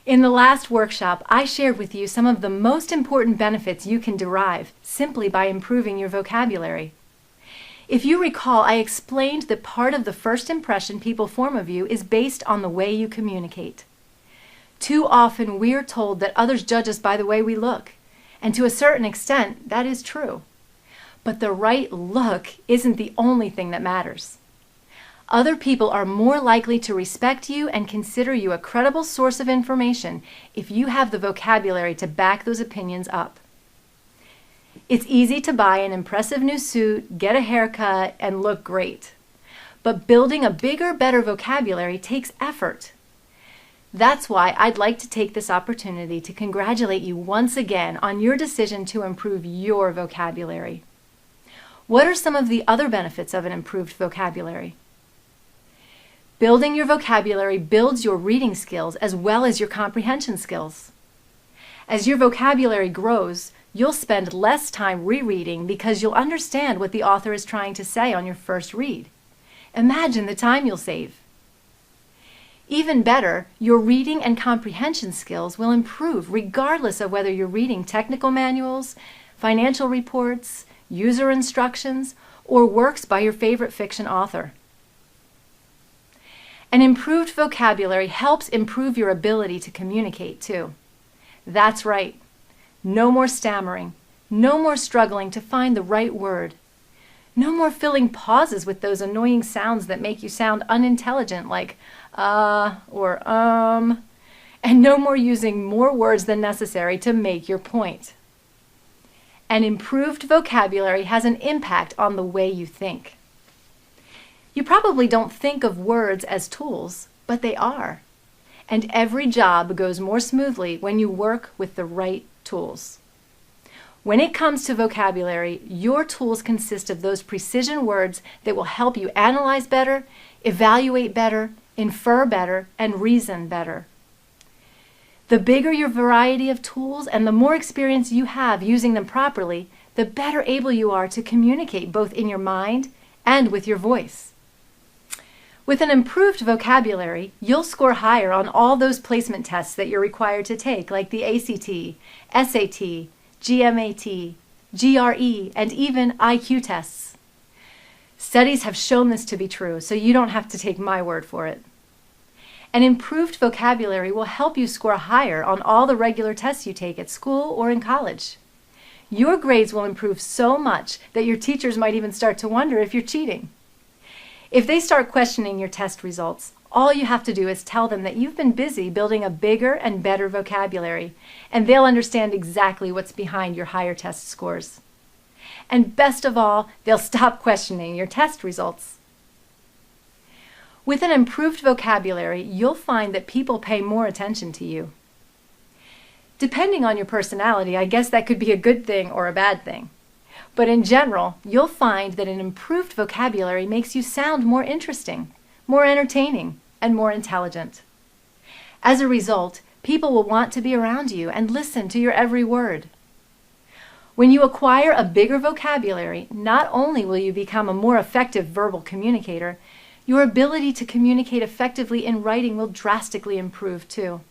In the last workshop, I shared with you some of the most important benefits you can derive simply by improving your vocabulary. If you recall, I explained that part of the first impression people form of you is based on the way you communicate. Too often we're told that others judge us by the way we look, and to a certain extent, that is true. But the right look isn't the only thing that matters. Other people are more likely to respect you and consider you a credible source of information if you have the vocabulary to back those opinions up. It's easy to buy an impressive new suit, get a haircut, and look great. But building a bigger, better vocabulary takes effort. That's why I'd like to take this opportunity to congratulate you once again on your decision to improve your vocabulary. What are some of the other benefits of an improved vocabulary? Building your vocabulary builds your reading skills as well as your comprehension skills. As your vocabulary grows, you'll spend less time rereading because you'll understand what the author is trying to say on your first read. Imagine the time you'll save. Even better, your reading and comprehension skills will improve regardless of whether you're reading technical manuals, financial reports, user instructions, or works by your favorite fiction author. An improved vocabulary helps improve your ability to communicate too. That's right. No more stammering. No more struggling to find the right word. No more filling pauses with those annoying sounds that make you sound unintelligent like or and no more using more words than necessary to make your point. An improved vocabulary has an impact on the way you think. You probably don't think of words as tools, but they are. And every job goes more smoothly when you work with the right tools. When it comes to vocabulary, your tools consist of those precision words that will help you analyze better, evaluate better, infer better, and reason better. The bigger your variety of tools and the more experience you have using them properly, the better able you are to communicate both in your mind and with your voice. With an improved vocabulary, you'll score higher on all those placement tests that you're required to take, like the ACT, SAT, GMAT, GRE, and even IQ tests. Studies have shown this to be true, so you don't have to take my word for it. An improved vocabulary will help you score higher on all the regular tests you take at school or in college. Your grades will improve so much that your teachers might even start to wonder if you're cheating. If they start questioning your test results, all you have to do is tell them that you've been busy building a bigger and better vocabulary, and they'll understand exactly what's behind your higher test scores. And best of all, they'll stop questioning your test results. With an improved vocabulary, you'll find that people pay more attention to you. Depending on your personality, I guess that could be a good thing or a bad thing. But in general, you'll find that an improved vocabulary makes you sound more interesting, more entertaining, and more intelligent. As a result, people will want to be around you and listen to your every word. When you acquire a bigger vocabulary, not only will you become a more effective verbal communicator, your ability to communicate effectively in writing will drastically improve too.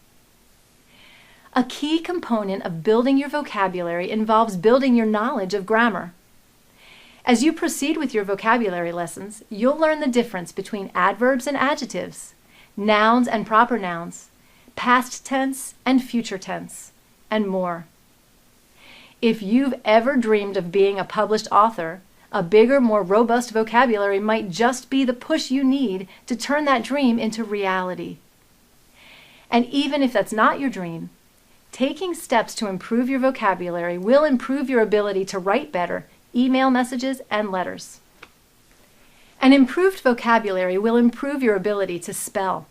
A key component of building your vocabulary involves building your knowledge of grammar. As you proceed with your vocabulary lessons, you'll learn the difference between adverbs and adjectives, nouns and proper nouns, past tense and future tense, and more. If you've ever dreamed of being a published author, a bigger, more robust vocabulary might just be the push you need to turn that dream into reality. And even if that's not your dream, taking steps to improve your vocabulary will improve your ability to write better, email messages, and letters. An improved vocabulary will improve your ability to spell.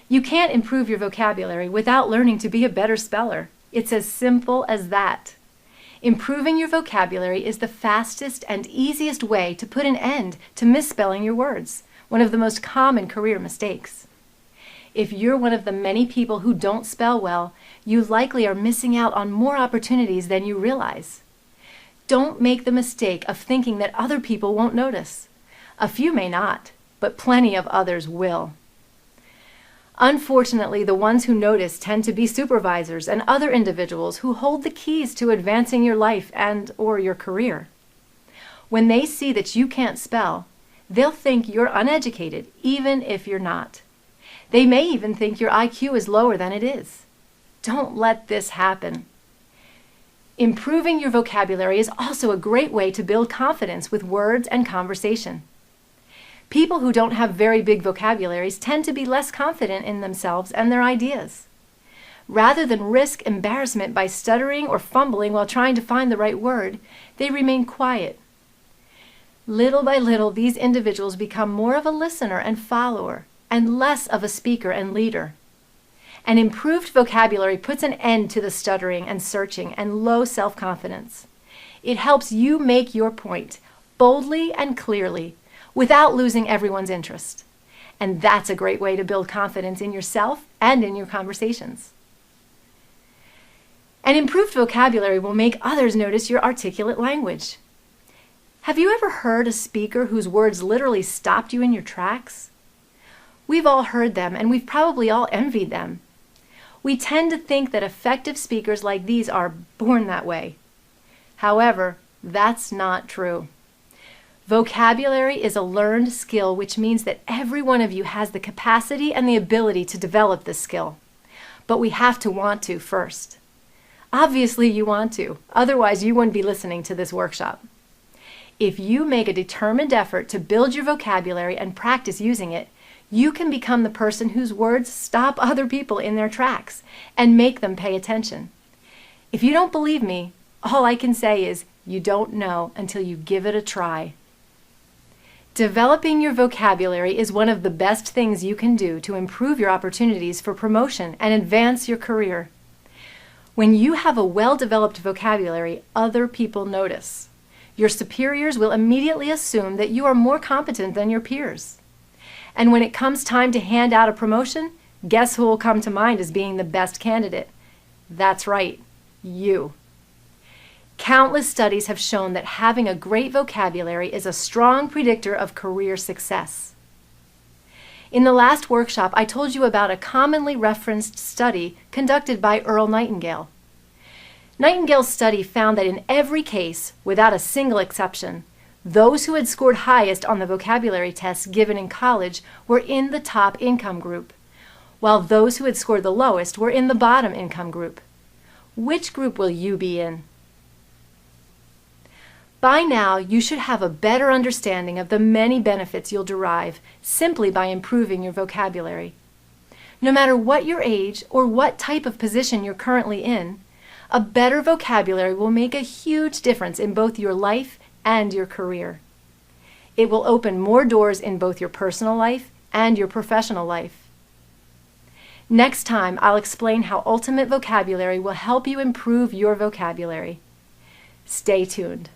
You can't improve your vocabulary without learning to be a better speller. It's as simple as that. Improving your vocabulary is the fastest and easiest way to put an end to misspelling your words, one of the most common career mistakes. If you're one of the many people who don't spell well, you likely are missing out on more opportunities than you realize. Don't make the mistake of thinking that other people won't notice. A few may not, but plenty of others will. Unfortunately, the ones who notice tend to be supervisors and other individuals who hold the keys to advancing your life and/or your career. When they see that you can't spell, they'll think you're uneducated, even if you're not. They may even think your IQ is lower than it is. Don't let this happen. Improving your vocabulary is also a great way to build confidence with words and conversation. People who don't have very big vocabularies tend to be less confident in themselves and their ideas. Rather than risk embarrassment by stuttering or fumbling while trying to find the right word, they remain quiet. Little by little, these individuals become more of a listener and follower, and less of a speaker and leader. An improved vocabulary puts an end to the stuttering and searching and low self-confidence. It helps you make your point boldly and clearly, without losing everyone's interest. And that's a great way to build confidence in yourself and in your conversations. An improved vocabulary will make others notice your articulate language. Have you ever heard a speaker whose words literally stopped you in your tracks? We've all heard them, and we've probably all envied them. We tend to think that effective speakers like these are born that way. However, that's not true. Vocabulary is a learned skill, which means that every one of you has the capacity and the ability to develop this skill. But we have to want to first. Obviously you want to, otherwise you wouldn't be listening to this workshop. If you make a determined effort to build your vocabulary and practice using it, you can become the person whose words stop other people in their tracks and make them pay attention. If you don't believe me, all I can say is you don't know until you give it a try. Developing your vocabulary is one of the best things you can do to improve your opportunities for promotion and advance your career. When you have a well-developed vocabulary, other people notice. Your superiors will immediately assume that you are more competent than your peers. And when it comes time to hand out a promotion, guess who will come to mind as being the best candidate? That's right, you. Countless studies have shown that having a great vocabulary is a strong predictor of career success. In the last workshop, I told you about a commonly referenced study conducted by Earl Nightingale. Nightingale's study found that in every case, without a single exception, those who had scored highest on the vocabulary tests given in college were in the top income group, while those who had scored the lowest were in the bottom income group. Which group will you be in? By now, you should have a better understanding of the many benefits you'll derive simply by improving your vocabulary. No matter what your age or what type of position you're currently in, a better vocabulary will make a huge difference in both your life and your career. It will open more doors in both your personal life and your professional life. Next time, I'll explain how Ultimate Vocabulary will help you improve your vocabulary. Stay tuned.